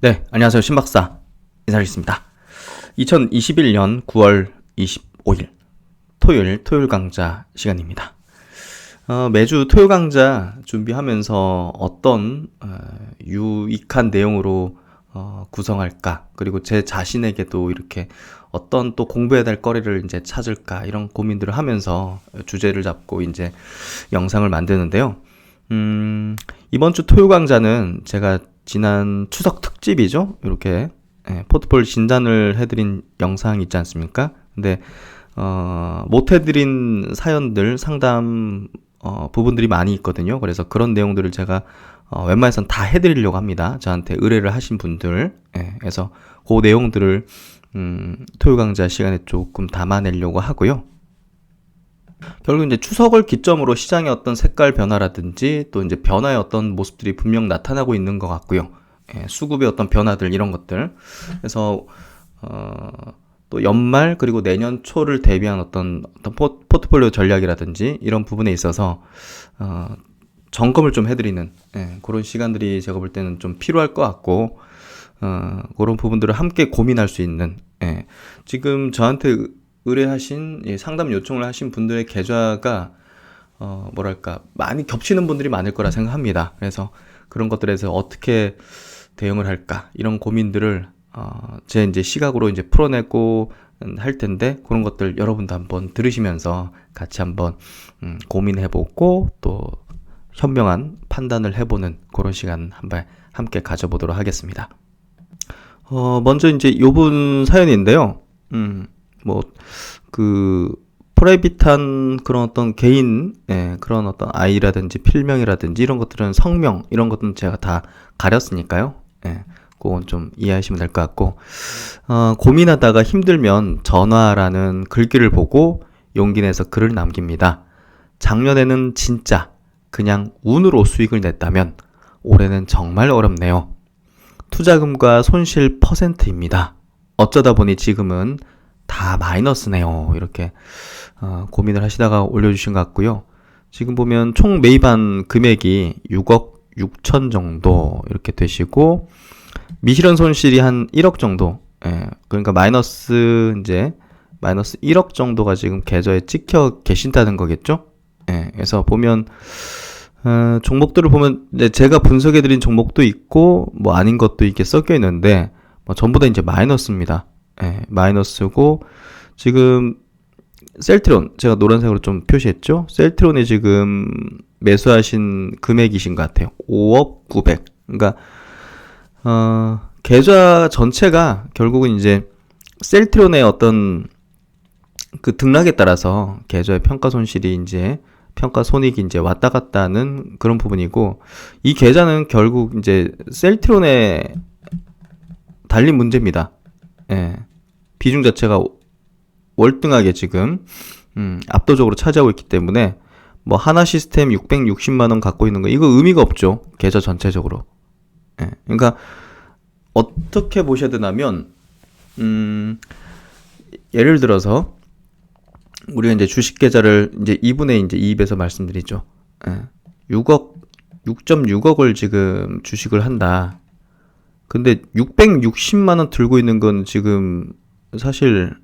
네, 안녕하세요. 신박사 인사드리겠습니다. 2021년 9월 25일 토요일 강좌 시간입니다. 매주 토요일 강좌 준비하면서 어떤 유익한 내용으로 구성할까, 그리고 제 자신에게도 이렇게 어떤 또 공부해야 될 거리를 이제 찾을까, 이런 고민들을 하면서 주제를 잡고 이제 영상을 만드는데요. 이번 주 토요 강좌는 제가 지난 추석 특집이죠. 이렇게 포트폴리오 진단을 해드린 영상 있지 않습니까? 근데 못 해드린 사연들 상담 부분들이 많이 있거든요. 그래서 그런 내용들을 제가 웬만해선 다 해드리려고 합니다. 저한테 의뢰를 하신 분들. 그래서 그 내용들을 토요 강좌 시간에 조금 담아내려고 하고요. 결국 이제 추석을 기점으로 시장의 어떤 색깔 변화라든지 또 이제 변화의 어떤 모습들이 분명 나타나고 있는 것 같고요. 수급의 어떤 변화들, 이런 것들. 그래서 또 연말 그리고 내년 초를 대비한 어떤 포트폴리오 전략이라든지 이런 부분에 있어서 점검을 좀 해드리는 그런 시간들이 제가 볼 때는 좀 필요할 것 같고, 그런 부분들을 함께 고민할 수 있는, 지금 저한테 의뢰하신, 상담 요청을 하신 분들의 계좌가 많이 겹치는 분들이 많을 거라 생각합니다. 그래서 그런 것들에서 어떻게 대응을 할까, 이런 고민들을 제 이제 시각으로 이제 풀어내고 할 텐데, 그런 것들 여러분도 한번 들으시면서 같이 한번 고민해보고 또 현명한 판단을 해보는 그런 시간 한번 함께 가져보도록 하겠습니다. 먼저 이제 요분 사연인데요. 프라이빗한 그런 어떤 개인, 그런 어떤 아이라든지 필명이라든지 이런 것들은 성명, 이런 것들은 제가 다 가렸으니까요. 그건 좀 이해하시면 될 것 같고, 고민하다가 힘들면 전화라는 글귀를 보고 용기 내서 글을 남깁니다. 작년에는 진짜 그냥 운으로 수익을 냈다면 올해는 정말 어렵네요. 투자금과 손실 %입니다. 어쩌다 보니 지금은 다 마이너스네요. 이렇게 고민을 하시다가 올려주신 것 같고요. 지금 보면 총 매입한 금액이 6억 6천 정도 이렇게 되시고, 미실현 손실이 한 1억 정도, 그러니까 마이너스 1억 정도가 지금 계좌에 찍혀 계신다는 거겠죠? 그래서 보면 종목들을 보면 제가 분석해드린 종목도 있고 뭐 아닌 것도 이렇게 섞여 있는데, 전부 다 이제 마이너스입니다. 마이너스고, 지금 셀트론, 제가 노란색으로 좀 표시했죠? 셀트론이 지금 매수하신 금액이신 것 같아요. 5억 900. 그러니까 계좌 전체가 결국은 이제 셀트론의 어떤 그 등락에 따라서 계좌의 평가 손실이 이제 평가 손익이 이제 왔다 갔다 하는 그런 부분이고, 이 계좌는 결국 이제 셀트론에 달린 문제입니다. 비중 자체가 월등하게 지금 압도적으로 차지하고 있기 때문에 뭐 하나 시스템 660만 원 갖고 있는 거, 이거 의미가 없죠. 계좌 전체적으로. 그러니까 어떻게 보셔야 되냐면, 예를 들어서 우리가 이제 주식 계좌를 이제 2분의 이제 2입에서 말씀드리죠. 6.6억을 지금 주식을 한다. 근데 660만 원 들고 있는 건 지금 사실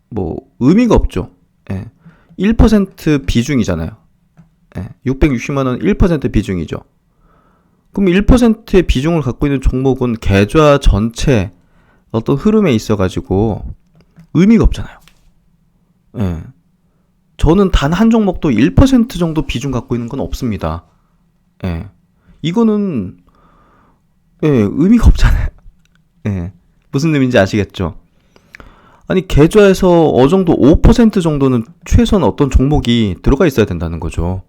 뭐 의미가 없죠. 1% 비중이잖아요. 660만 원 1% 비중이죠. 그럼 1%의 비중을 갖고 있는 종목은 계좌 전체 어떤 흐름에 있어가지고 의미가 없잖아요. 저는 단 한 종목도 1% 정도 비중 갖고 있는 건 없습니다. 이거는 의미가 없잖아요. 무슨 의미인지 아시겠죠? 아니, 계좌에서 어느 정도 5% 정도는 최소한 어떤 종목이 들어가 있어야 된다는 거죠.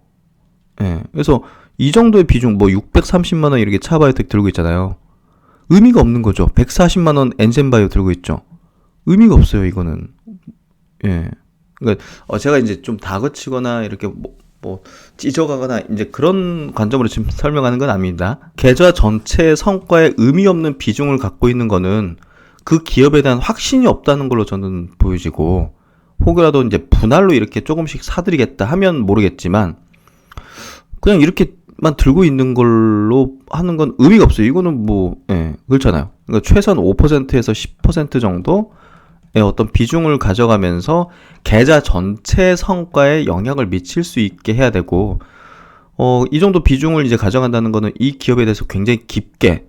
그래서 이 정도의 비중, 뭐 630만 원 이렇게 차바이오텍 들고 있잖아요. 의미가 없는 거죠. 140만 원 엔젠바이오 들고 있죠. 의미가 없어요, 이거는. 그러니까 제가 이제 좀 다그치거나 이렇게 뭐 찢어가거나 이제 그런 관점으로 지금 설명하는 건 아닙니다. 계좌 전체의 성과에 의미 없는 비중을 갖고 있는 거는 그 기업에 대한 확신이 없다는 걸로 저는 보여지고, 혹여라도 이제 분할로 이렇게 조금씩 사드리겠다 하면 모르겠지만, 그냥 이렇게 5%만 들고 있는 걸로 하는 건 의미가 없어요. 이거는 뭐, 예, 그렇잖아요. 그러니까 최소한 5%에서 10% 정도의 어떤 비중을 가져가면서 계좌 전체 성과에 영향을 미칠 수 있게 해야 되고, 이 정도 비중을 이제 가져간다는 거는 이 기업에 대해서 굉장히 깊게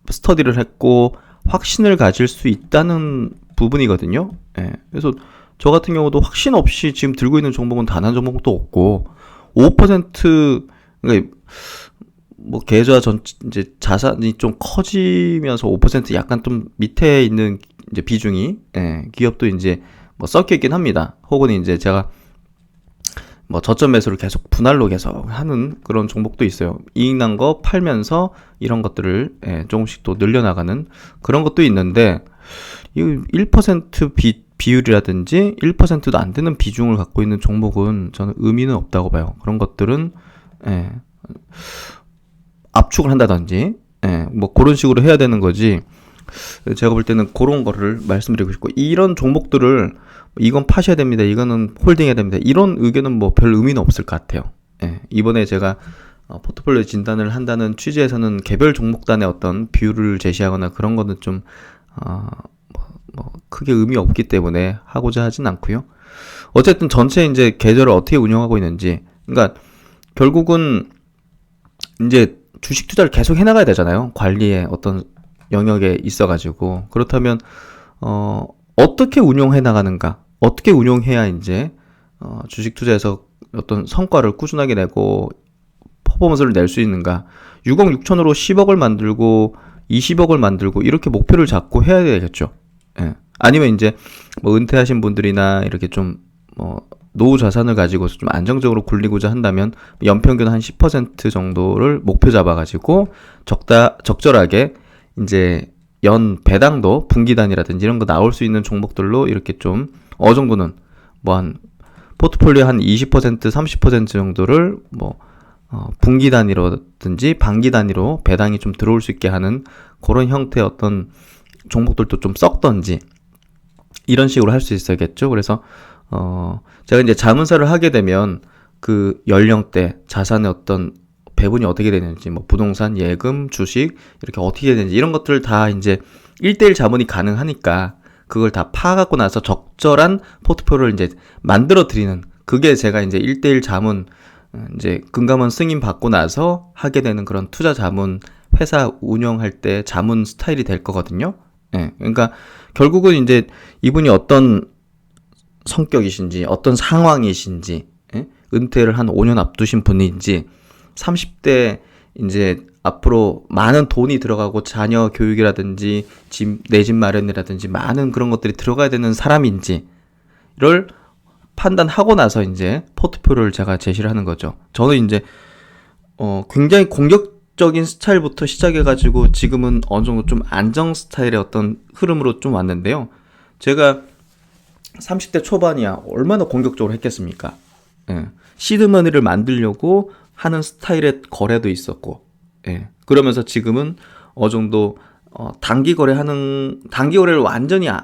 스터디를 했고, 확신을 가질 수 있다는 부분이거든요. 예, 그래서 저 같은 경우도 확신 없이 지금 들고 있는 종목은 단 한 종목도 없고, 5%, 그러니까 뭐 계좌 전 이제 자산이 좀 커지면서 5% 약간 좀 밑에 있는 이제 비중이, 예, 기업도 이제 뭐 섞여 있긴 합니다. 혹은 이제 제가 뭐 저점 매수를 계속 분할로 계속 하는 그런 종목도 있어요. 이익 난 거 팔면서 이런 것들을, 예, 조금씩 또 늘려나가는 그런 것도 있는데, 이 1% 비율이라든지 1%도 안 되는 비중을 갖고 있는 종목은 저는 의미는 없다고 봐요. 그런 것들은, 예, 압축을 한다든지, 예, 뭐 그런 식으로 해야 되는 거지. 제가 볼 때는 그런 거를 말씀드리고 싶고, 이런 종목들을 이건 파셔야 됩니다, 이거는 홀딩해야 됩니다, 이런 의견은 뭐 별 의미는 없을 것 같아요. 예, 이번에 제가 포트폴리오 진단을 한다는 취지에서는 개별 종목단의 어떤 비율을 제시하거나 그런 거는 좀 크게 의미 없기 때문에 하고자 하진 않고요. 어쨌든 전체 이제 계좌를 어떻게 운영하고 있는지, 그러니까 결국은 이제 주식 투자를 계속 해나가야 되잖아요. 관리의 어떤 영역에 있어가지고. 그렇다면 어떻게 운용해 나가는가, 어떻게 운용해야 이제 주식 투자에서 어떤 성과를 꾸준하게 내고 퍼포먼스를 낼 수 있는가. 6억 6천으로 10억을 만들고 20억을 만들고 이렇게 목표를 잡고 해야 되겠죠. 예. 아니면 이제 뭐 은퇴하신 분들이나 이렇게 좀 노후 자산을 가지고서 좀 안정적으로 굴리고자 한다면 연평균 한 10% 정도를 목표 잡아가지고 적절하게 이제 연 배당도 분기단이라든지 이런 거 나올 수 있는 종목들로 이렇게 좀 어느 정도는 뭐 한 포트폴리오 한 20% 30% 정도를 뭐 분기 단위로든지 반기 단위로 배당이 좀 들어올 수 있게 하는 그런 형태의 어떤 종목들도 좀 섞던지 이런 식으로 할 수 있어야겠죠. 그래서 제가 이제 자문사를 하게 되면 그 연령대, 자산의 어떤 배분이 어떻게 되는지, 뭐 부동산, 예금, 주식 이렇게 어떻게 되는지 이런 것들을 다 이제 1대1 자문이 가능하니까 그걸 다 파악하고 나서 적절한 포트폴리오를 이제 만들어 드리는, 그게 제가 이제 1대1 자문 이제 금감원 승인 받고 나서 하게 되는 그런 투자 자문 회사 운영할 때 자문 스타일이 될 거거든요. 예. 그러니까 결국은 이제 이분이 어떤 성격이신지, 어떤 상황이신지, 예? 은퇴를 한 5년 앞두신 분인지, 30대 이제 앞으로 많은 돈이 들어가고 자녀 교육이라든지 내 집 마련이라든지 많은 그런 것들이 들어가야 되는 사람인지를 판단하고 나서 이제 포트폴리오를 제가 제시를 하는 거죠. 저는 이제 굉장히 공격적인 스타일부터 시작해가지고 지금은 어느 정도 좀 안정 스타일의 어떤 흐름으로 좀 왔는데요. 제가 30대 초반이야 얼마나 공격적으로 했겠습니까? 예. 시드머니를 만들려고 하는 스타일의 거래도 있었고, 예. 그러면서 지금은 어느 정도 단기 거래를 완전히 안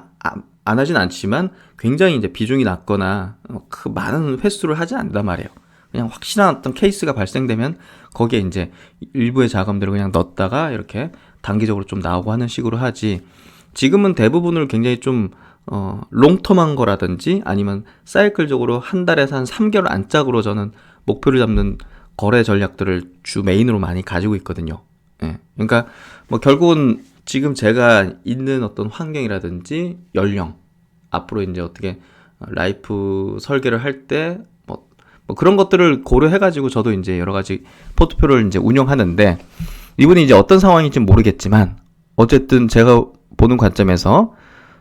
하진 않지만 굉장히 이제 비중이 낮거나 그 많은 횟수를 하지 않는단 말이에요. 그냥 확실한 어떤 케이스가 발생되면 거기에 이제 일부의 자금들을 그냥 넣었다가 이렇게 단기적으로 좀 나오고 하는 식으로 하지, 지금은 대부분을 굉장히 좀 롱텀한 거라든지 아니면 사이클적으로 한 달에서 한 3개월 안짝으로 저는 목표를 잡는 거래 전략들을 주 메인으로 많이 가지고 있거든요. 예. 그러니까 뭐 결국은 지금 제가 있는 어떤 환경이라든지 연령, 앞으로 이제 어떻게 라이프 설계를 할 때 뭐 그런 것들을 고려해가지고 저도 이제 여러 가지 포트폴리오를 이제 운영하는데, 이분이 이제 어떤 상황인지 모르겠지만 어쨌든 제가 보는 관점에서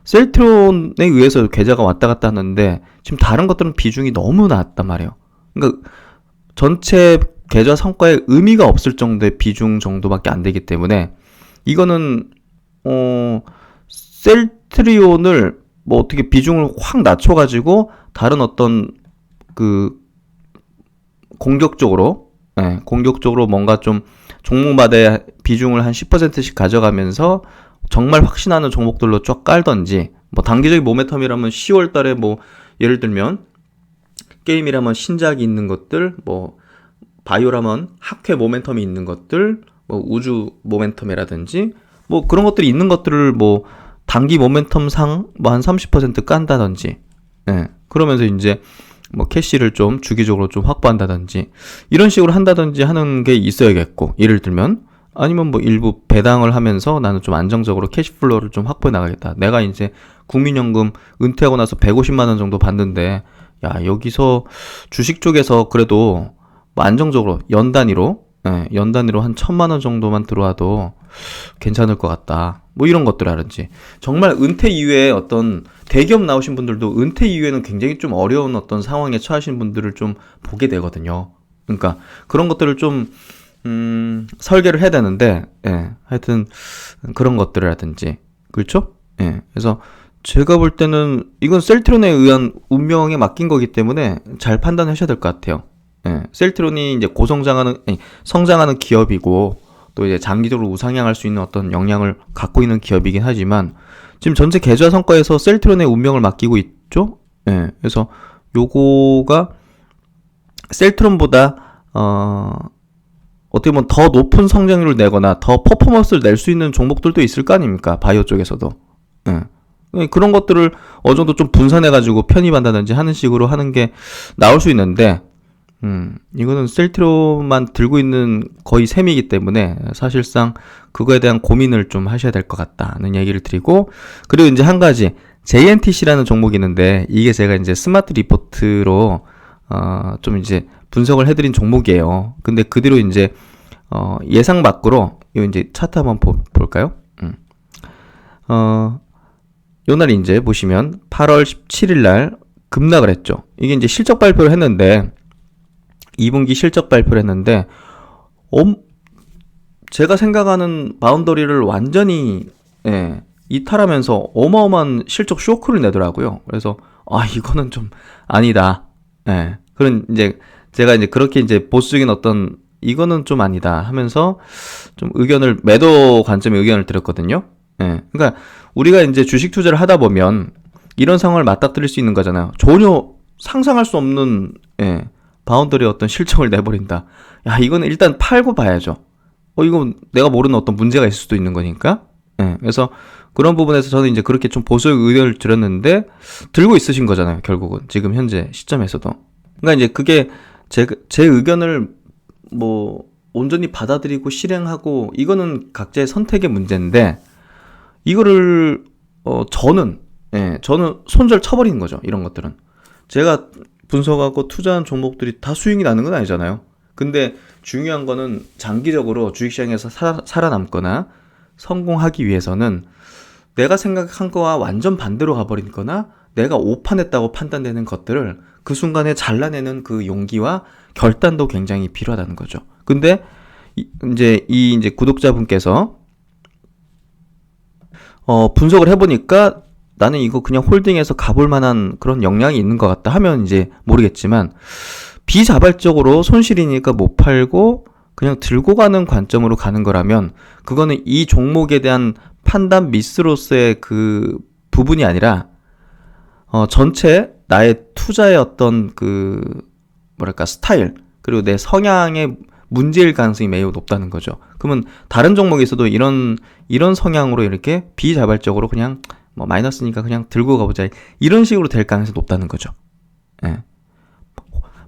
셀트론에 의해서 계좌가 왔다 갔다 하는데 지금 다른 것들은 비중이 너무 낮단 말이에요. 그러니까 전체 계좌 성과에 의미가 없을 정도의 비중 정도밖에 안 되기 때문에 이거는 셀트리온을 뭐 어떻게 비중을 확 낮춰가지고 다른 어떤 그 공격적으로 뭔가 좀 종목마다 비중을 한 10%씩 가져가면서 정말 확신하는 종목들로 쫙 깔던지, 뭐 단기적인 모멘텀이라면 10월 달에 뭐 예를 들면 게임이라면 신작이 있는 것들, 뭐 바이오라면 학회 모멘텀이 있는 것들, 뭐 우주 모멘텀이라든지 뭐 그런 것들이 있는 것들을 뭐 단기 모멘텀상 뭐 한 30% 깐다든지, 예. 그러면서 이제 뭐 캐시를 좀 주기적으로 좀 확보한다든지 이런 식으로 한다든지 하는 게 있어야겠고, 예를 들면 아니면 뭐 일부 배당을 하면서 나는 좀 안정적으로 캐시플로우를 좀 확보해 나가겠다. 내가 이제 국민연금 은퇴하고 나서 150만 원 정도 받는데, 야, 여기서 주식 쪽에서 그래도 뭐 안정적으로 연 단위로, 예, 연 단위로 한 1,000만 원 정도만 들어와도 괜찮을 것 같다. 뭐 이런 것들이라든지. 정말 은퇴 이후에 어떤 대기업 나오신 분들도 은퇴 이후에는 굉장히 좀 어려운 어떤 상황에 처하신 분들을 좀 보게 되거든요. 그러니까 그런 것들을 좀 설계를 해야 되는데, 예, 하여튼 그런 것들이라든지, 그렇죠? 예, 그래서 제가 볼 때는 이건 셀트론에 의한 운명에 맡긴 거기 때문에 잘 판단하셔야 될 것 같아요. 예, 셀트론이 이제 성장하는 기업이고 또 이제 장기적으로 우상향할 수 있는 어떤 역량을 갖고 있는 기업이긴 하지만 지금 전체 계좌 성과에서 셀트론의 운명을 맡기고 있죠. 예, 그래서 요거가 셀트론보다 어떻게 보면 더 높은 성장률을 내거나 더 퍼포먼스를 낼 수 있는 종목들도 있을 거 아닙니까? 바이오 쪽에서도. 예. 그런 것들을 어느 정도 좀 분산해가지고 편입한다든지 하는 식으로 하는 게 나올 수 있는데, 이거는 셀트론만 들고 있는 거의 셈이기 때문에 사실상 그거에 대한 고민을 좀 하셔야 될 것 같다는 얘기를 드리고, 그리고 이제 한 가지, JNTC라는 종목이 있는데, 이게 제가 이제 스마트 리포트로, 좀 이제 분석을 해드린 종목이에요. 근데 그 뒤로 이제, 예상 밖으로, 이 이제 차트 한번 볼까요? 요날 이제 보시면 8월 17일 날 급락을 했죠. 이게 이제 실적 발표를 했는데, 2분기 실적 발표를 했는데, 제가 생각하는 바운더리를 완전히, 예, 이탈하면서 어마어마한 실적 쇼크를 내더라고요. 그래서, 이거는 좀 아니다. 예. 그런, 이제, 제가 이제 그렇게 이제 보수적인 어떤, 이거는 좀 아니다 하면서 좀 매도 관점의 의견을 드렸거든요. 예. 그러니까, 우리가 이제 주식 투자를 하다 보면 이런 상황을 맞닥뜨릴 수 있는 거잖아요. 전혀 상상할 수 없는, 예, 바운더리의 어떤 실적을 내버린다. 야, 이거는 일단 팔고 봐야죠. 이건 내가 모르는 어떤 문제가 있을 수도 있는 거니까. 예, 그래서 그런 부분에서 저는 이제 그렇게 좀 보수의 의견을 드렸는데, 들고 있으신 거잖아요, 결국은. 지금 현재 시점에서도. 그러니까 이제 그게 제 의견을 뭐, 온전히 받아들이고 실행하고, 이거는 각자의 선택의 문제인데, 이거를, 저는 손절 쳐버리는 거죠, 이런 것들은. 제가 분석하고 투자한 종목들이 다 수익이 나는 건 아니잖아요. 근데 중요한 거는 장기적으로 주식시장에서 살아남거나 성공하기 위해서는 내가 생각한 거와 완전 반대로 가버리거나 내가 오판했다고 판단되는 것들을 그 순간에 잘라내는 그 용기와 결단도 굉장히 필요하다는 거죠. 근데 이제 구독자분께서 분석을 해보니까 나는 이거 그냥 홀딩해서 가볼 만한 그런 역량이 있는 것 같다 하면 이제 모르겠지만, 비자발적으로 손실이니까 못 팔고 그냥 들고 가는 관점으로 가는 거라면 그거는 이 종목에 대한 판단 미스로서의 그 부분이 아니라 전체 나의 투자의 어떤 그 스타일, 그리고 내 성향의 문제일 가능성이 매우 높다는 거죠. 그러면 다른 종목에서도 이런 성향으로 이렇게 비자발적으로 그냥 뭐 마이너스니까 그냥 들고 가보자, 이런 식으로 될 가능성이 높다는 거죠. 예.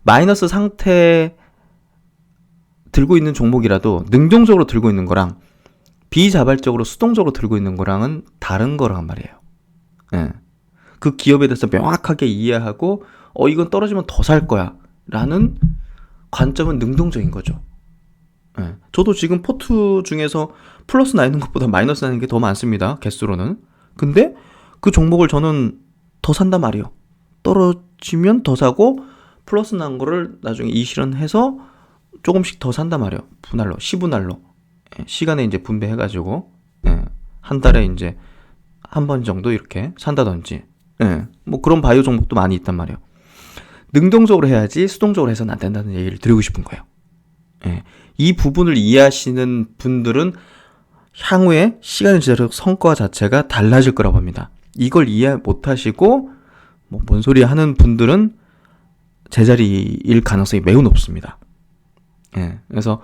마이너스 상태 들고 있는 종목이라도 능동적으로 들고 있는 거랑 비자발적으로 수동적으로 들고 있는 거랑은 다른 거란 말이에요. 예. 그 기업에 대해서 명확하게 이해하고 이건 떨어지면 더 살 거야 라는 관점은 능동적인 거죠. 예. 저도 지금 포트 중에서 플러스 나 있는 것보다 마이너스 나는 게 더 많습니다, 개수로는. 근데 그 종목을 저는 더 산단 말이에요. 떨어지면 더 사고 플러스 난 거를 나중에 이실현해서 조금씩 더 산단 말이에요. 분할로, 시분할로. 시간에 이제 분배해가지고, 한 달에 이제 한 번 정도 이렇게 산다든지, 뭐 그런 바이오 종목도 많이 있단 말이에요. 능동적으로 해야지 수동적으로 해서는 안 된다는 얘기를 드리고 싶은 거예요. 이 부분을 이해하시는 분들은 향후에 시간이 지날수록 성과 자체가 달라질 거라고 봅니다. 이걸 이해 못하시고 뭐 뭔 소리 하는 분들은 제자리일 가능성이 매우 높습니다. 그래서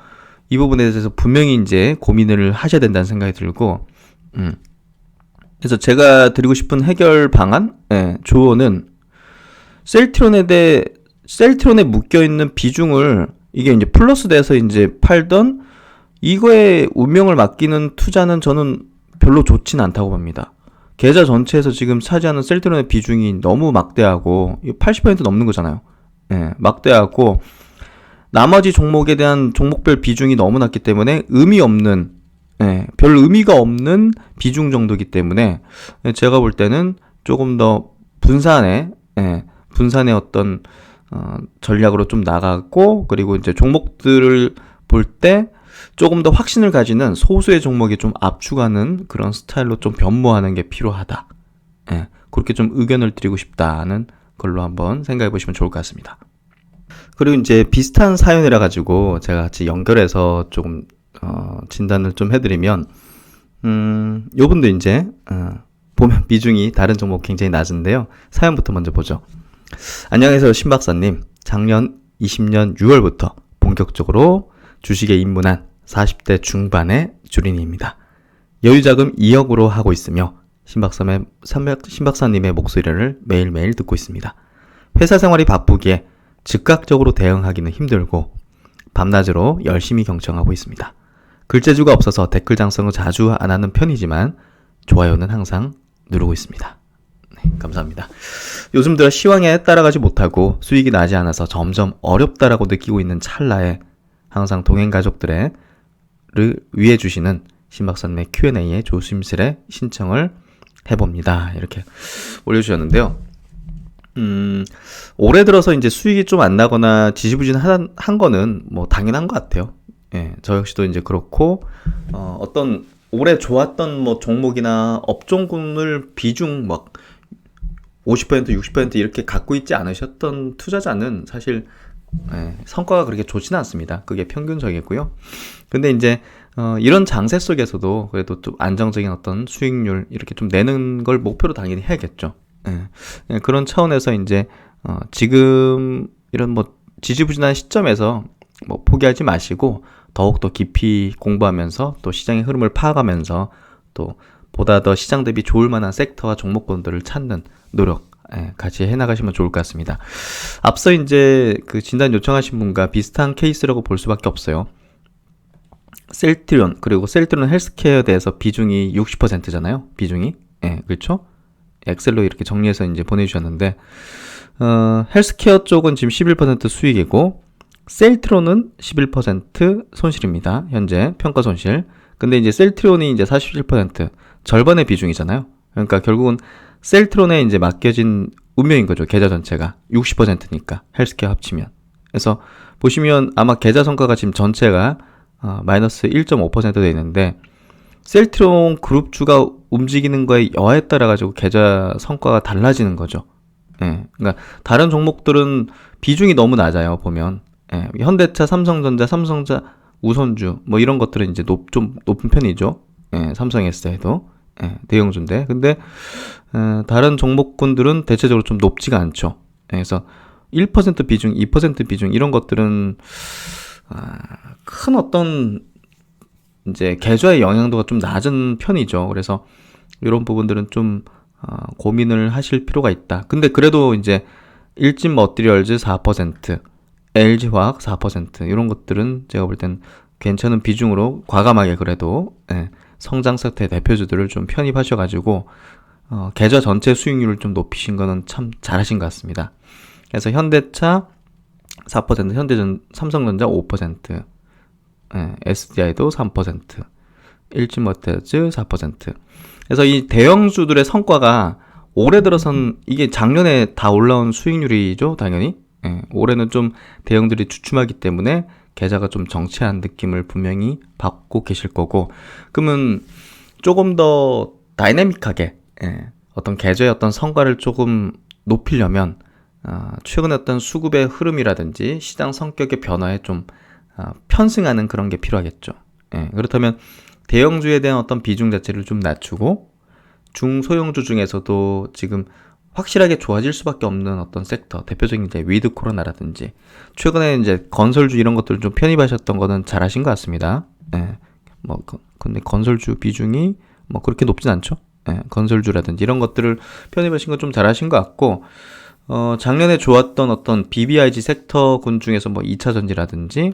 이 부분에 대해서 분명히 이제 고민을 하셔야 된다는 생각이 들고, 그래서 제가 드리고 싶은 해결 방안, 조언은 셀트론에 묶여있는 비중을 이게 이제 플러스 돼서 이제 팔던 이거에 운명을 맡기는 투자는 저는 별로 좋진 않다고 봅니다. 계좌 전체에서 지금 차지하는 셀트론의 비중이 너무 막대하고 80% 넘는 거잖아요. 막대하고 나머지 종목에 대한 종목별 비중이 너무 낮기 때문에 별 의미가 없는 비중 정도이기 때문에 제가 볼 때는 조금 더 분산의 어떤 전략으로 좀 나가고, 그리고 이제 종목들을 볼 때 조금 더 확신을 가지는 소수의 종목이 좀 압축하는 그런 스타일로 좀 변모하는 게 필요하다. 그렇게 좀 의견을 드리고 싶다는 걸로 한번 생각해 보시면 좋을 것 같습니다. 그리고 이제 비슷한 사연이라 가지고 제가 같이 연결해서 조금 진단을 좀 해드리면, 요분도 이제 보면 비중이 다른 종목 굉장히 낮은데요. 사연부터 먼저 보죠. 안녕하세요, 신박사님. 작년 20년 6월부터 본격적으로 주식에 입문한 40대 중반의 주린이입니다. 여유자금 2억으로 하고 있으며 신박사님의 목소리를 매일매일 듣고 있습니다. 회사 생활이 바쁘기에 즉각적으로 대응하기는 힘들고 밤낮으로 열심히 경청하고 있습니다. 글재주가 없어서 댓글 장성을 자주 안 하는 편이지만 좋아요는 항상 누르고 있습니다. 네, 감사합니다. 요즘 들어 시황에 따라가지 못하고 수익이 나지 않아서 점점 어렵다라고 느끼고 있는 찰나에 항상 동행 가족들을 위해 주시는 신박사님의 Q&A에 조심스레 신청을 해봅니다. 이렇게 올려주셨는데요. 올해 들어서 이제 수익이 좀 안 나거나 지지부진한 거는 뭐 당연한 것 같아요. 저 역시도 이제 그렇고, 어떤 올해 좋았던 뭐 종목이나 업종군을 비중 막 50%, 60% 이렇게 갖고 있지 않으셨던 투자자는 사실 성과가 그렇게 좋지는 않습니다. 그게 평균적이고요. 근데 이제 이런 장세 속에서도 그래도 좀 안정적인 어떤 수익률 이렇게 좀 내는 걸 목표로 당연히 해야겠죠. 그런 차원에서 이제 지금 이런 뭐 지지부진한 시점에서 뭐 포기하지 마시고 더욱더 깊이 공부하면서 또 시장의 흐름을 파악하면서 또 보다 더 시장 대비 좋을 만한 섹터와 종목군들을 찾는 노력 같이 해나가시면 좋을 것 같습니다. 앞서 이제 그 진단 요청하신 분과 비슷한 케이스라고 볼 수밖에 없어요. 셀트리온, 그리고 셀트리온 헬스케어에 대해서 비중이 60%잖아요. 비중이. 그렇죠? 엑셀로 이렇게 정리해서 이제 보내주셨는데, 헬스케어 쪽은 지금 11% 수익이고, 셀트론은 11% 손실입니다. 현재 평가 손실. 근데 이제 셀트론이 이제 47%, 절반의 비중이잖아요. 그러니까 결국은 셀트론에 이제 맡겨진 운명인 거죠. 계좌 전체가 60%니까 헬스케어 합치면. 그래서 보시면 아마 계좌 성과가 지금 전체가 마이너스 1.5% 돼 있는데, 셀트론 그룹주가 움직이는 거에 여하에 따라 가지고 계좌 성과가 달라지는 거죠. 그러니까 다른 종목들은 비중이 너무 낮아요. 보면 현대차, 삼성전자, 우선주 뭐 이런 것들은 이제 좀 높은 편이죠. 삼성 S에도 대형주인데, 근데 다른 종목군들은 대체적으로 좀 높지가 않죠. 그래서 1% 비중, 2% 비중 이런 것들은 큰 어떤 이제 계좌의 영향도가 좀 낮은 편이죠. 그래서 이런 부분들은 좀 고민을 하실 필요가 있다. 근데 그래도 이제 일진 머티리얼즈 4%, LG화학 4% 이런 것들은 제가 볼 땐 괜찮은 비중으로 과감하게 그래도 성장 섹터의 대표주들을 좀 편입하셔가지고 계좌 전체 수익률을 좀 높이신 거는 참 잘하신 것 같습니다. 그래서 현대차 4%, 삼성전자 5%, SDI도 3%, 일진머티리얼즈 4%. 그래서 이 대형주들의 성과가 올해 들어선 이게 작년에 다 올라온 수익률이죠, 당연히. 올해는 좀 대형들이 주춤하기 때문에 계좌가 좀 정체한 느낌을 분명히 받고 계실 거고, 그러면 조금 더 다이내믹하게 어떤 계좌의 어떤 성과를 조금 높이려면 최근에 어떤 수급의 흐름이라든지 시장 성격의 변화에 좀 편승하는 그런 게 필요하겠죠. 그렇다면 대형주에 대한 어떤 비중 자체를 좀 낮추고 중소형주 중에서도 지금 확실하게 좋아질 수밖에 없는 어떤 섹터, 대표적인 이제 위드 코로나라든지, 최근에 이제 건설주 이런 것들 좀 편입하셨던 거는 잘하신 것 같습니다. 예. 근데 건설주 비중이 그렇게 높진 않죠. 예. 건설주라든지 이런 것들을 편입하신 거 좀 잘하신 것 같고, 작년에 좋았던 어떤 BBIG 섹터군 중에서 2차 전지라든지,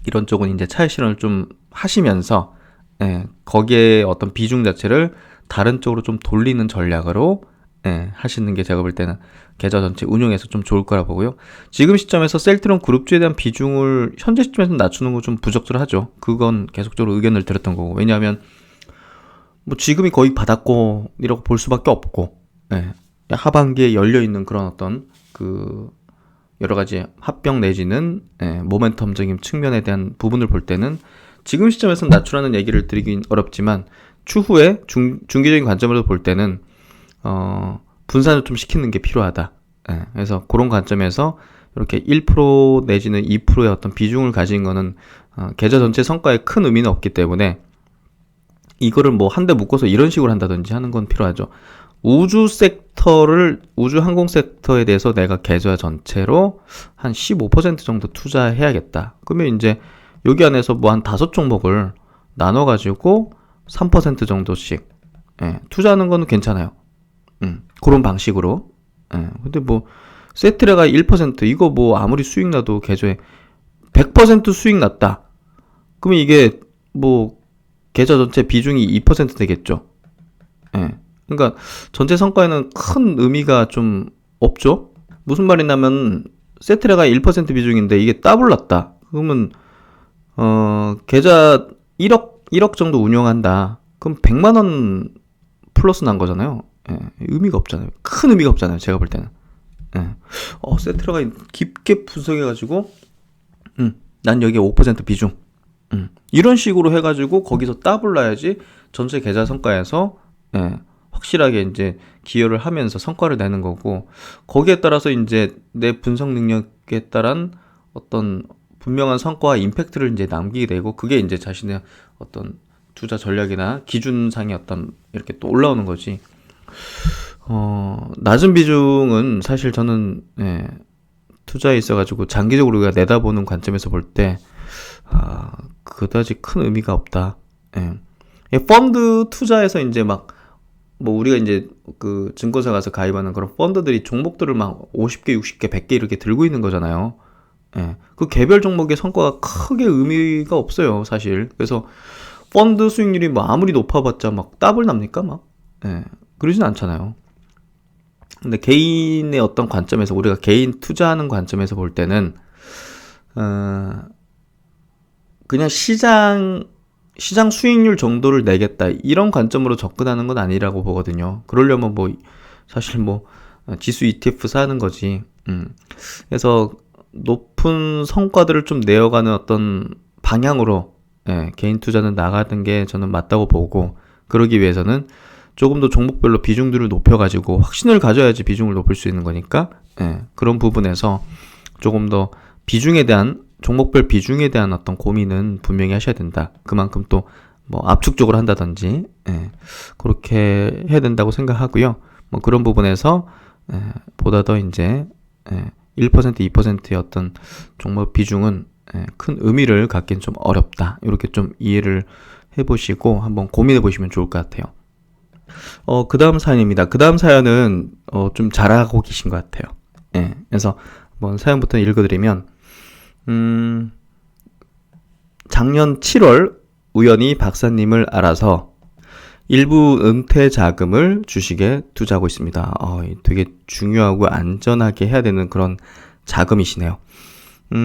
이런 쪽은 이제 차익 실현을 좀 하시면서, 예. 거기에 어떤 비중 자체를 다른 쪽으로 좀 돌리는 전략으로 하시는 게 제가 볼 때는 계좌 전체 운용에서 좀 좋을 거라 보고요. 지금 시점에서 셀트리온 그룹주에 대한 비중을 현재 시점에서 낮추는 건 좀 부적절하죠. 그건 계속적으로 의견을 드렸던 거고. 왜냐하면 지금이 거의 바닥권이라고 볼 수밖에 없고, 하반기에 열려 있는 그런 어떤 여러 가지 합병 내지는 모멘텀적인 측면에 대한 부분을 볼 때는 지금 시점에서 낮추라는 얘기를 드리긴 어렵지만, 추후에 중기적인 관점으로 볼 때는 분산을 좀 시키는 게 필요하다. 그래서 그런 관점에서 이렇게 1% 내지는 2%의 어떤 비중을 가진 거는 계좌 전체 성과에 큰 의미는 없기 때문에 이거를 한 대 묶어서 이런 식으로 한다든지 하는 건 필요하죠. 우주 항공 섹터에 대해서 내가 계좌 전체로 한 15% 정도 투자해야겠다. 그러면 이제 여기 안에서 한 5종목을 나눠가지고 3% 정도씩 투자하는 거는 괜찮아요. 그런 방식으로. 근데 세트레가 1% 이거 아무리 수익 나도 계좌에 100% 수익 났다. 그러면 이게 계좌 전체 비중이 2% 되겠죠. 그러니까 전체 성과에는 큰 의미가 좀 없죠. 무슨 말이냐면 세트레가 1% 비중인데 이게 더블 났다. 그러면 계좌 1억 정도 운용한다. 그럼 100만 원 플러스 난 거잖아요. 의미가 없잖아요. 큰 의미가 없잖아요. 제가 볼 때는. 세트라가 깊게 분석해가지고, 난 여기 5% 비중. 이런 식으로 해가지고 거기서 더블 나야지 전체 계좌 성과에서 확실하게 이제 기여를 하면서 성과를 내는 거고, 거기에 따라서 이제 내 분석 능력에 따른 어떤 분명한 성과와 임팩트를 이제 남기게 되고, 그게 이제 자신의 어떤 투자 전략이나 기준상의 어떤 이렇게 또 올라오는 거지. 낮은 비중은 사실 저는 투자에 있어가지고 장기적으로 우리가 내다보는 관점에서 볼 때 그다지 큰 의미가 없다. 펀드 투자에서 이제 우리가 이제 증권사 가서 가입하는 그런 펀드들이 종목들을 50개, 60개, 100개 이렇게 들고 있는 거잖아요. 그 개별 종목의 성과가 크게 의미가 없어요, 사실. 그래서 펀드 수익률이 아무리 높아봤자 더블 납니까? 그러진 않잖아요. 근데 개인의 어떤 관점에서, 우리가 개인 투자하는 관점에서 볼 때는 그냥 시장 수익률 정도를 내겠다 이런 관점으로 접근하는 건 아니라고 보거든요. 그러려면 사실 지수 ETF 사는 거지. 그래서 높은 성과들을 좀 내어가는 어떤 방향으로 개인 투자는 나가는 게 저는 맞다고 보고, 그러기 위해서는 조금 더 종목별로 비중들을 높여가지고 확신을 가져야지 비중을 높일 수 있는 거니까, 그런 부분에서 조금 더 종목별 비중에 대한 어떤 고민은 분명히 하셔야 된다. 그만큼 또 압축적으로 한다든지 그렇게 해야 된다고 생각하고요. 그런 부분에서 보다 더 이제 1%, 2%의 어떤 종목 비중은 큰 의미를 갖기는 좀 어렵다. 이렇게 좀 이해를 해보시고 한번 고민해 보시면 좋을 것 같아요. 그 다음 사연입니다. 그 다음 사연은 좀 잘하고 계신 것 같아요. 그래서 한번 사연부터 읽어드리면, 작년 7월 우연히 박사님을 알아서 일부 은퇴 자금을 주식에 투자하고 있습니다. 되게 중요하고 안전하게 해야 되는 그런 자금이시네요.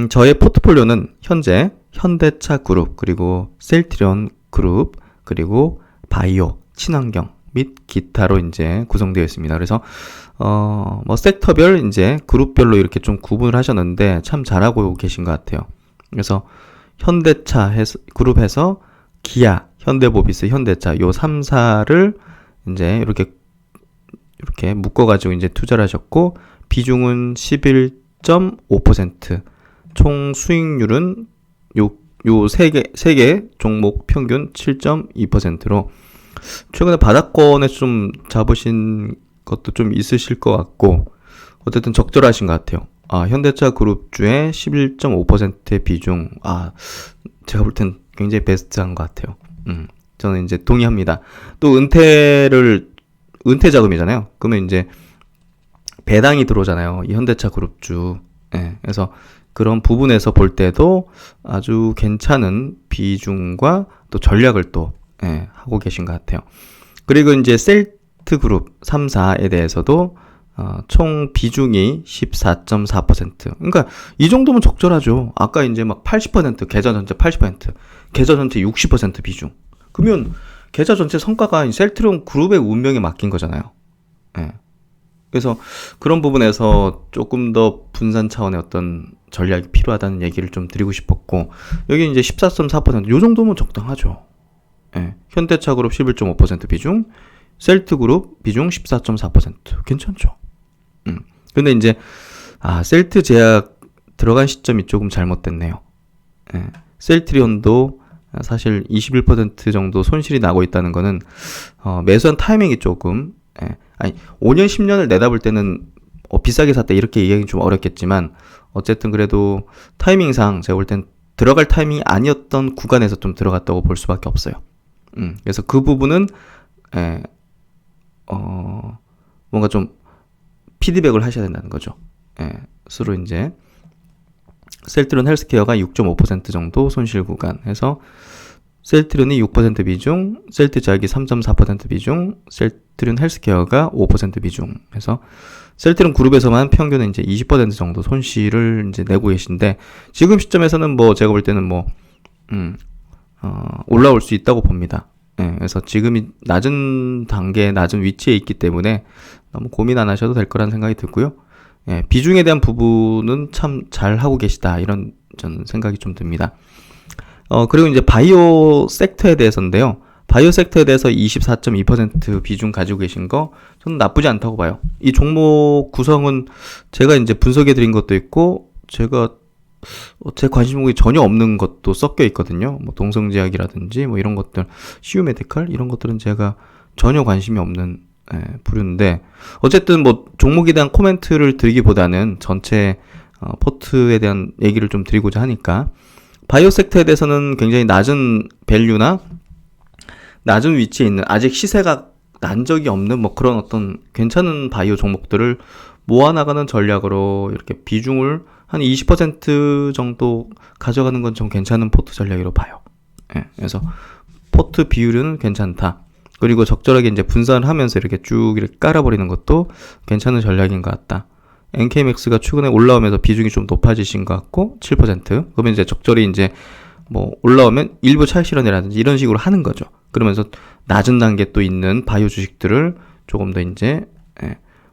저의 포트폴리오는 현재 현대차 그룹, 그리고 셀트리온 그룹, 그리고 바이오, 친환경 및 기타로 이제 구성되어 있습니다. 그래서 섹터별 이제 그룹별로 이렇게 좀 구분을 하셨는데 참 잘하고 계신 것 같아요. 그래서 현대차 그룹에서 기아, 현대모비스, 현대차 요 3사를 이제 이렇게 묶어가지고 이제 투자를 하셨고, 비중은 11.5%, 총 수익률은 요 세 개 종목 평균 7.2%로 최근에 바닥권에 좀 잡으신 것도 좀 있으실 것 같고, 어쨌든 적절하신 것 같아요. 현대차 그룹주의 11.5%의 비중, 제가 볼 땐 굉장히 베스트한 것 같아요. 저는 이제 동의합니다. 또 은퇴 자금이잖아요. 그러면 이제 배당이 들어오잖아요. 이 현대차 그룹주. 예, 그래서 그런 부분에서 볼 때도 아주 괜찮은 비중과 또 전략을 또 하고 계신 것 같아요. 그리고 이제 셀트 그룹 3사에 대해서도 총 비중이 14.4%. 그러니까 이 정도면 적절하죠. 아까 이제 막 80%, 계좌 전체 80%, 계좌 전체 60% 비중. 그러면 계좌 전체 성과가 셀트리온 그룹의 운명에 맡긴 거잖아요. 예. 그래서 그런 부분에서 조금 더 분산 차원의 어떤 전략이 필요하다는 얘기를 좀 드리고 싶었고, 여기 이제 14.4%, 요 정도면 적당하죠. 예. 현대차 그룹 11.5% 비중, 셀트 그룹 비중 14.4%. 괜찮죠? 근데 이제, 셀트 제약 들어간 시점이 조금 잘못됐네요. 예. 셀트리온도 사실 21% 정도 손실이 나고 있다는 거는, 매수한 타이밍이 조금, 5년, 10년을 내다볼 때는, 비싸게 샀다, 이렇게 얘기하기는 좀 어렵겠지만, 어쨌든 그래도 타이밍상 제가 볼 땐 들어갈 타이밍이 아니었던 구간에서 좀 들어갔다고 볼 수밖에 없어요. 그래서 그 부분은, 뭔가 좀 피드백을 하셔야 된다는 거죠. 서로 이제, 셀트리온 헬스케어가 6.5% 정도 손실 구간 해서 셀트리온이 6% 비중, 셀트제약이 3.4% 비중, 셀트리온 헬스케어가 5% 비중 해서 셀트리온 그룹에서만 평균은 이제 20% 정도 손실을 이제 내고 계신데, 지금 시점에서는 뭐 제가 볼 때는 뭐 올라올 수 있다고 봅니다. 그래서 지금이 낮은 단계, 낮은 위치에 있기 때문에 너무 고민 안 하셔도 될 거라는 생각이 들고요. 비중에 대한 부분은 참 잘 하고 계시다, 이런 저는 생각이 좀 듭니다. 그리고 이제 바이오 섹터에 대해서인데요. 바이오 섹터에 대해서 24.2% 비중 가지고 계신 거 저는 나쁘지 않다고 봐요. 이 종목 구성은 제가 이제 분석해 드린 것도 있고, 제가 제 관심 종목이 전혀 없는 것도 섞여 있거든요. 뭐 동성제약이라든지 뭐 이런 것들, 시우메디칼 이런 것들은 제가 전혀 관심이 없는 부류인데, 어쨌든 뭐 종목에 대한 코멘트를 드리기보다는 전체 포트에 대한 얘기를 좀 드리고자 하니까, 바이오 섹터에 대해서는 굉장히 낮은 밸류나 낮은 위치에 있는, 아직 시세가 난 적이 없는 뭐 그런 어떤 괜찮은 바이오 종목들을 모아나가는 전략으로 이렇게 비중을 한 20% 정도 가져가는 건 좀 괜찮은 포트 전략으로 봐요. 그래서 포트 비율은 괜찮다. 그리고 적절하게 이제 분산을 하면서 이렇게 쭉 이렇게 깔아버리는 것도 괜찮은 전략인 것 같다. NKMX가 최근에 올라오면서 비중이 좀 높아지신 것 같고 7%. 그러면 이제 적절히 이제 뭐 올라오면 일부 차익 실현이라든지 이런 식으로 하는 거죠. 그러면서 낮은 단계 또 있는 바이오 주식들을 조금 더 이제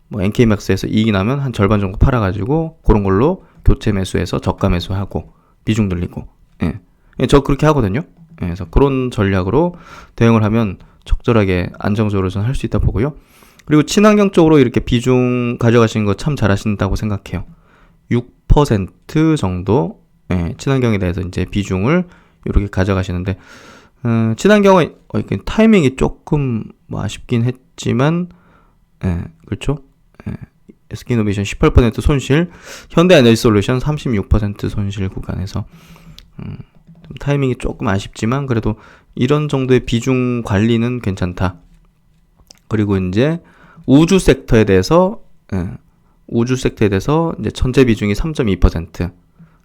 뭐 NKMX에서 이익이 나면 한 절반 정도 팔아가지고 그런 걸로 교체 매수해서 저가 매수하고 비중 늘리고, 저 그렇게 하거든요. 그래서 그런 전략으로 대응을 하면 적절하게 안정적으로 저는 할 수 있다 보고요. 그리고 친환경 쪽으로 이렇게 비중 가져가시는 거 참 잘하신다고 생각해요. 6% 정도 친환경에 대해서 이제 비중을 이렇게 가져가시는데, 친환경은 타이밍이 조금 뭐 아쉽긴 했지만, 그렇죠? SK이노베이션 18% 손실, 현대에너지솔루션 36% 손실 구간에서 타이밍이 조금 아쉽지만 그래도 이런 정도의 비중 관리는 괜찮다. 그리고 이제 우주 섹터에 대해서 이제 전체 비중이 3.2%.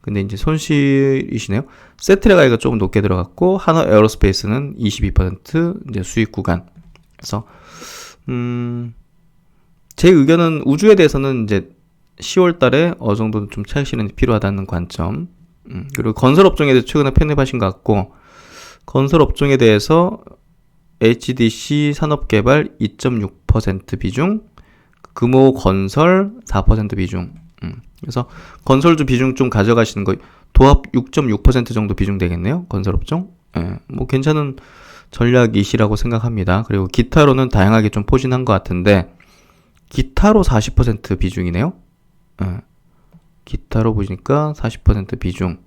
근데 이제 손실이시네요. 세트레가이가 조금 높게 들어갔고, 하나 에어로스페이스는 22% 이제 수익 구간. 그래서 제 의견은 우주에 대해서는 이제 10월 달에 어느 정도 좀 차익 실현이 필요하다는 관점. 그리고 건설업종에 대해서 최근에 편입하신 것 같고, 건설업종에 대해서 HDC 산업개발 2.6% 비중, 금호건설 4% 비중. 그래서 건설주 비중 좀 가져가시는 거, 도합 6.6% 정도 비중 되겠네요. 건설업종. 뭐 괜찮은 전략이시라고 생각합니다. 그리고 기타로는 다양하게 좀 포진한 것 같은데, 기타로 40% 비중이네요. 기타로 보니까 40% 비중.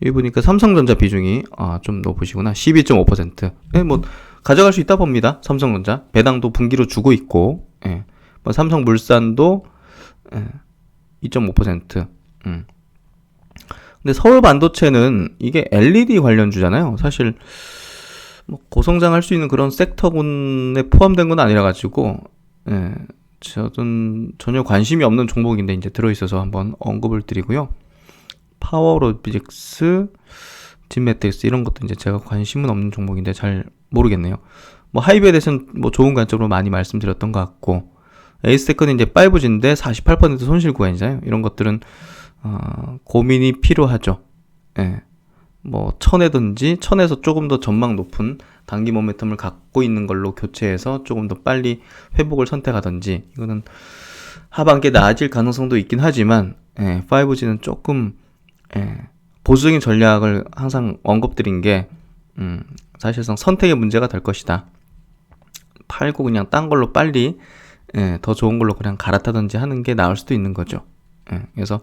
여기 보니까 삼성전자 비중이 좀 높으시구나. 12.5%. 뭐 가져갈 수 있다 봅니다. 삼성전자 배당도 분기로 주고 있고, 예. 뭐 삼성물산도 2.5%. 근데 서울반도체는 이게 LED 관련주잖아요. 사실 뭐 고성장할 수 있는 그런 섹터군에 포함된 건 아니라 가지고, 예. 저는 전혀 관심이 없는 종목인데 이제 들어있어서 한번 언급을 드리고요. 파워로직스, 진메텍스 이런 것도 이제 제가 관심은 없는 종목인데 잘 모르겠네요. 뭐 하이브에 대해서는 뭐 좋은 관점으로 많이 말씀드렸던 것 같고, 에이스테크는 이제 5G인데 48% 손실 구간이잖아요. 이런 것들은 고민이 필요하죠. 예. 뭐 천에서 조금 더 전망 높은 단기 모멘텀을 갖고 있는 걸로 교체해서 조금 더 빨리 회복을 선택하든지, 이거는 하반기에 나아질 가능성도 있긴 하지만, 5G는 조금 보수적인 전략을 항상 언급드린 게 사실상 선택의 문제가 될 것이다. 팔고 그냥 딴 걸로 빨리 더 좋은 걸로 그냥 갈아타든지 하는 게 나을 수도 있는 거죠. 그래서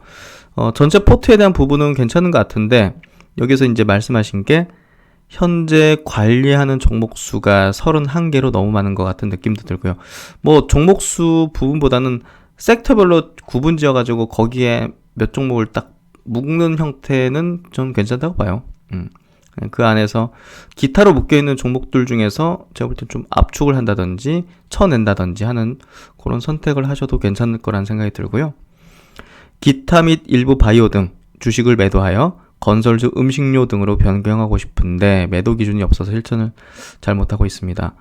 전체 포트에 대한 부분은 괜찮은 것 같은데, 여기서 이제 말씀하신 게 현재 관리하는 종목 수가 31개로 너무 많은 것 같은 느낌도 들고요. 뭐 종목 수 부분보다는 섹터별로 구분 지어가지고 거기에 몇 종목을 딱 묶는 형태는 좀 괜찮다고 봐요. 그 안에서 기타로 묶여있는 종목들 중에서 제가 볼 때 좀 압축을 한다든지 쳐낸다든지 하는 그런 선택을 하셔도 괜찮을 거란 생각이 들고요. 기타 및 일부 바이오 등 주식을 매도하여 건설주, 음식료 등으로 변경하고 싶은데 매도 기준이 없어서 실천을 잘 못하고 있습니다.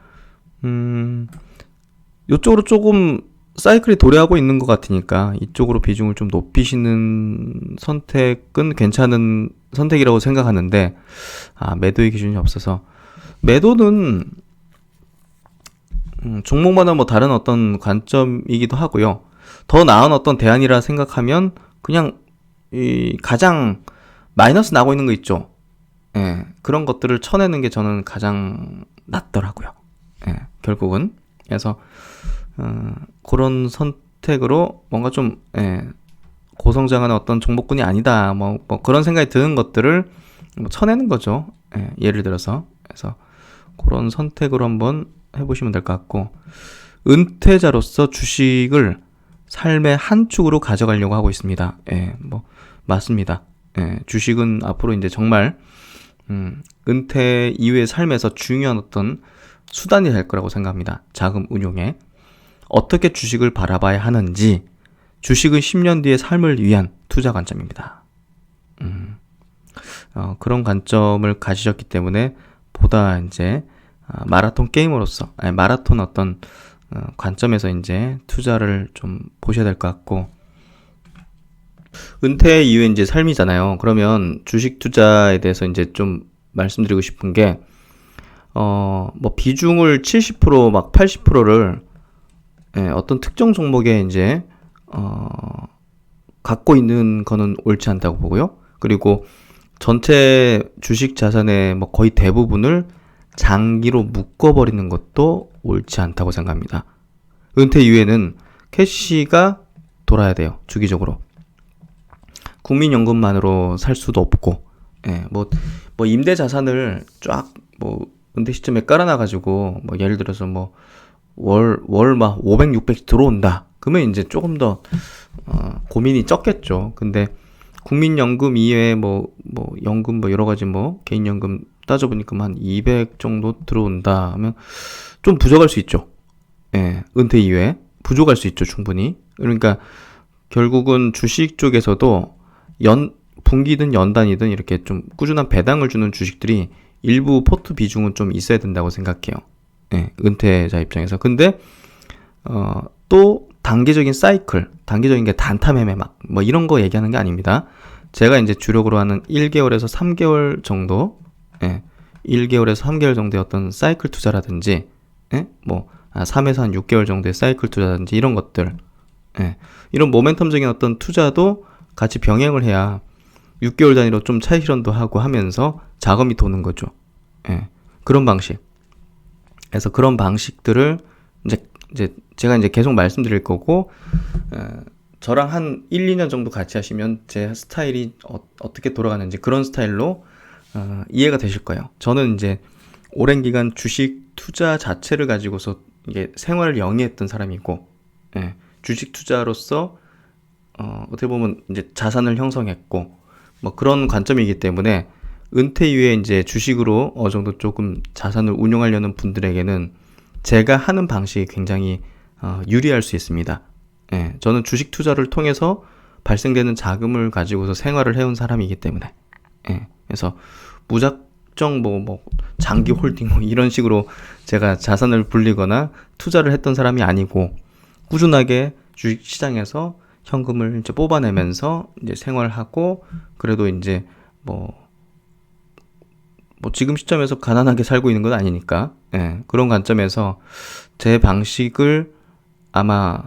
이쪽으로 조금 사이클이 도래하고 있는 것 같으니까 이쪽으로 비중을 좀 높이시는 선택은 괜찮은 선택이라고 생각하는데, 매도의 기준이 없어서, 매도는 종목마다 뭐 다른 어떤 관점이기도 하고요. 더 나은 어떤 대안이라 생각하면 그냥 이 가장 마이너스 나고 있는 거 있죠. 그런 것들을 쳐내는 게 저는 가장 낫더라고요. 결국은. 그래서 그런 선택으로 뭔가 좀 고성장하는 어떤 종목군이 아니다, 뭐 그런 생각이 드는 것들을 뭐 쳐내는 거죠. 예를 들어서. 그래서 그런 선택으로 한번 해보시면 될 것 같고, 은퇴자로서 주식을 삶의 한 축으로 가져가려고 하고 있습니다. 뭐 맞습니다. 주식은 앞으로 이제 정말 은퇴 이후의 삶에서 중요한 어떤 수단이 될 거라고 생각합니다. 자금 운용에 어떻게 주식을 바라봐야 하는지, 주식은 10년 뒤의 삶을 위한 투자 관점입니다. 그런 관점을 가지셨기 때문에 보다 이제 마라톤 게임으로서, 마라톤 어떤 관점에서 이제 투자를 좀 보셔야 될 것 같고, 은퇴 이후에 이제 삶이잖아요. 그러면 주식 투자에 대해서 이제 좀 말씀드리고 싶은 게, 뭐 비중을 70% 막 80%를 어떤 특정 종목에 이제 갖고 있는 거는 옳지 않다고 보고요. 그리고 전체 주식 자산의 뭐 거의 대부분을 장기로 묶어버리는 것도 옳지 않다고 생각합니다. 은퇴 이후에는 캐시가 돌아야 돼요. 주기적으로. 국민연금만으로 살 수도 없고, 뭐 임대 자산을 쫙 뭐 은퇴 시점에 깔아놔가지고, 뭐 예를 들어서 뭐 월 막 500, 600 들어온다. 그러면 이제 조금 더 고민이 적겠죠. 근데 국민연금 이외에 뭐 연금 뭐 여러 가지 뭐 개인연금 따져보니까 한 200 정도 들어온다 하면 좀 부족할 수 있죠. 은퇴 이후에 부족할 수 있죠, 충분히. 그러니까 결국은 주식 쪽에서도 분기든 연단이든 이렇게 좀 꾸준한 배당을 주는 주식들이 일부 포트 비중은 좀 있어야 된다고 생각해요. 은퇴자 입장에서. 근데 또 단기적인 사이클, 단기적인 게 단타 매매 뭐 이런 거 얘기하는 게 아닙니다. 제가 이제 주력으로 하는 1개월에서 3개월 정도, 1개월에서 3개월 정도의 어떤 사이클 투자라든지, 뭐 3에서 한 6개월 정도의 사이클 투자라든지 이런 것들, 이런 모멘텀적인 어떤 투자도 같이 병행을 해야 6개월 단위로 좀 차익 실현도 하고 하면서 자금이 도는 거죠. 그런 방식. 그래서 그런 방식들을 이제 제가 이제 계속 말씀드릴 거고, 저랑 한 1, 2년 정도 같이 하시면 제 스타일이 어떻게 돌아가는지 그런 스타일로 이해가 되실 거예요. 저는 이제 오랜 기간 주식 투자 자체를 가지고서 이게 생활을 영위했던 사람이고, 예, 주식 투자로서 어떻게 보면 이제 자산을 형성했고, 뭐 그런 관점이기 때문에 은퇴 이후에 이제 주식으로 어느 정도 조금 자산을 운용하려는 분들에게는 제가 하는 방식이 굉장히 유리할 수 있습니다. 예, 저는 주식 투자를 통해서 발생되는 자금을 가지고서 생활을 해온 사람이기 때문에, 예, 그래서 무작정 뭐 장기 홀딩 뭐 이런 식으로 제가 자산을 불리거나 투자를 했던 사람이 아니고 꾸준하게 주식 시장에서 현금을 이제 뽑아내면서 이제 생활하고, 그래도 이제 뭐 지금 시점에서 가난하게 살고 있는 건 아니니까, 예, 그런 관점에서 제 방식을 아마,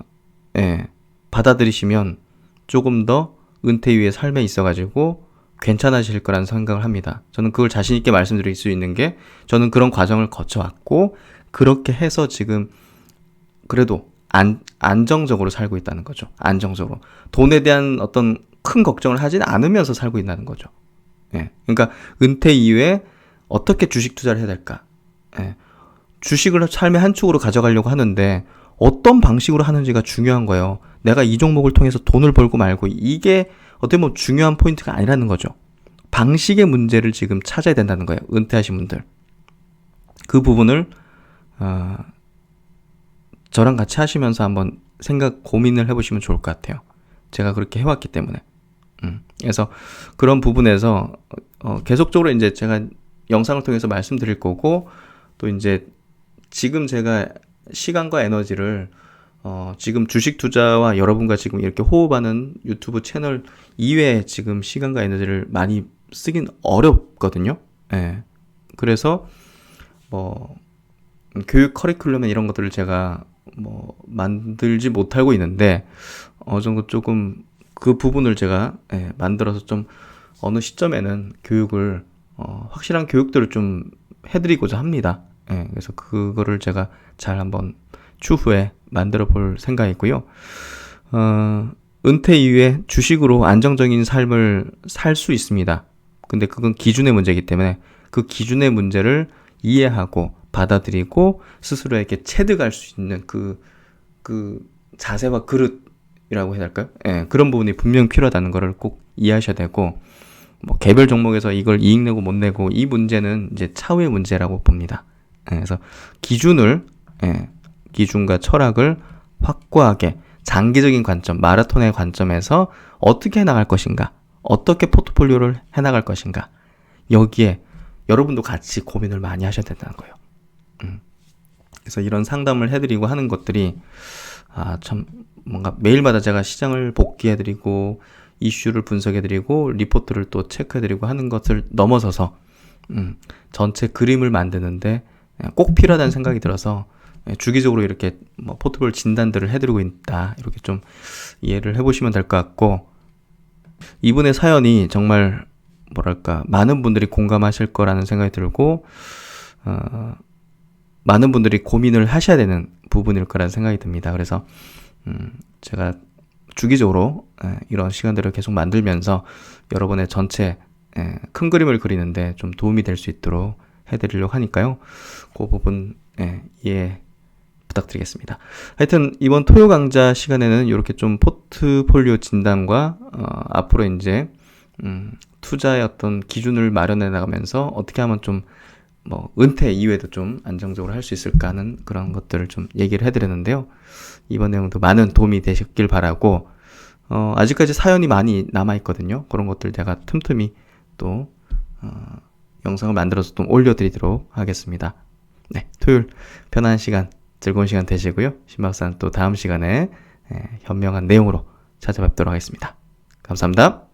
예, 받아들이시면 조금 더 은퇴 이후의 삶에 있어가지고 괜찮아질 거라는 생각을 합니다. 저는 그걸 자신 있게 말씀드릴 수 있는 게, 저는 그런 과정을 거쳐왔고 그렇게 해서 지금 그래도 안정적으로 살고 있다는 거죠. 안정적으로 돈에 대한 어떤 큰 걱정을 하진 않으면서 살고 있다는 거죠. 예, 그러니까 은퇴 이후에 어떻게 주식 투자를 해야 될까? 예, 주식을 삶의 한 축으로 가져가려고 하는데 어떤 방식으로 하는지가 중요한 거예요. 내가 이 종목을 통해서 돈을 벌고 말고 이게 어떻게 보면 중요한 포인트가 아니라는 거죠. 방식의 문제를 지금 찾아야 된다는 거예요. 은퇴하신 분들. 그 부분을 저랑 같이 하시면서 한번 고민을 해보시면 좋을 것 같아요. 제가 그렇게 해왔기 때문에. 그래서 그런 부분에서 계속적으로 이제 제가 영상을 통해서 말씀드릴 거고, 또 이제 지금 제가 시간과 에너지를 지금 주식 투자와 여러분과 지금 이렇게 호흡하는 유튜브 채널 이외에 지금 시간과 에너지를 많이 쓰긴 어렵거든요. 예. 그래서 뭐 교육 커리큘럼 이런 것들을 제가 뭐 만들지 못하고 있는데, 어느 정도 조금 그 부분을 제가, 예, 만들어서 좀 어느 시점에는 교육을 확실한 교육들을 좀 해드리고자 합니다. 예, 그래서 그거를 제가 잘 한번 추후에 만들어 볼 생각이고요. 은퇴 이후에 주식으로 안정적인 삶을 살 수 있습니다. 근데 그건 기준의 문제이기 때문에 그 기준의 문제를 이해하고 받아들이고 스스로에게 체득할 수 있는 그 자세와 그릇이라고 해야 될까요? 예, 그런 부분이 분명 필요하다는 것을 꼭 이해하셔야 되고, 뭐 개별 종목에서 이걸 이익 내고 못 내고 이 문제는 이제 차후의 문제라고 봅니다. 예, 그래서 기준을, 예, 기준과 철학을 확고하게 장기적인 관점, 마라톤의 관점에서 어떻게 해나갈 것인가, 어떻게 포트폴리오를 해나갈 것인가, 여기에 여러분도 같이 고민을 많이 하셔야 된다는 거예요. 그래서 이런 상담을 해드리고 하는 것들이 참 뭔가 매일마다 제가 시장을 복귀해드리고 이슈를 분석해드리고 리포트를 또 체크해드리고 하는 것을 넘어서서 전체 그림을 만드는데 꼭 필요하다는 생각이 들어서 주기적으로 이렇게 뭐 포트폴리오 진단들을 해드리고 있다, 이렇게 좀 이해를 해보시면 될 것 같고, 이분의 사연이 정말 뭐랄까 많은 분들이 공감하실 거라는 생각이 들고, 많은 분들이 고민을 하셔야 되는 부분일 거라는 생각이 듭니다. 그래서 제가 주기적으로 이런 시간들을 계속 만들면서 여러분의 전체 큰 그림을 그리는데 좀 도움이 될 수 있도록 해드리려고 하니까요. 그 부분 이해 부탁드리겠습니다. 하여튼 이번 토요 강좌 시간에는 이렇게 좀 포트폴리오 진단과 앞으로 이제 투자의 어떤 기준을 마련해 나가면서 어떻게 하면 좀 뭐 은퇴 이후에도 좀 안정적으로 할 수 있을까 하는 그런 것들을 좀 얘기를 해드렸는데요. 이번 내용도 많은 도움이 되셨길 바라고, 아직까지 사연이 많이 남아있거든요. 그런 것들 제가 틈틈이 또 영상을 만들어서 좀 올려드리도록 하겠습니다. 네, 토요일 편안한 시간, 즐거운 시간 되시고요. 신박사는 또 다음 시간에 현명한 내용으로 찾아뵙도록 하겠습니다. 감사합니다.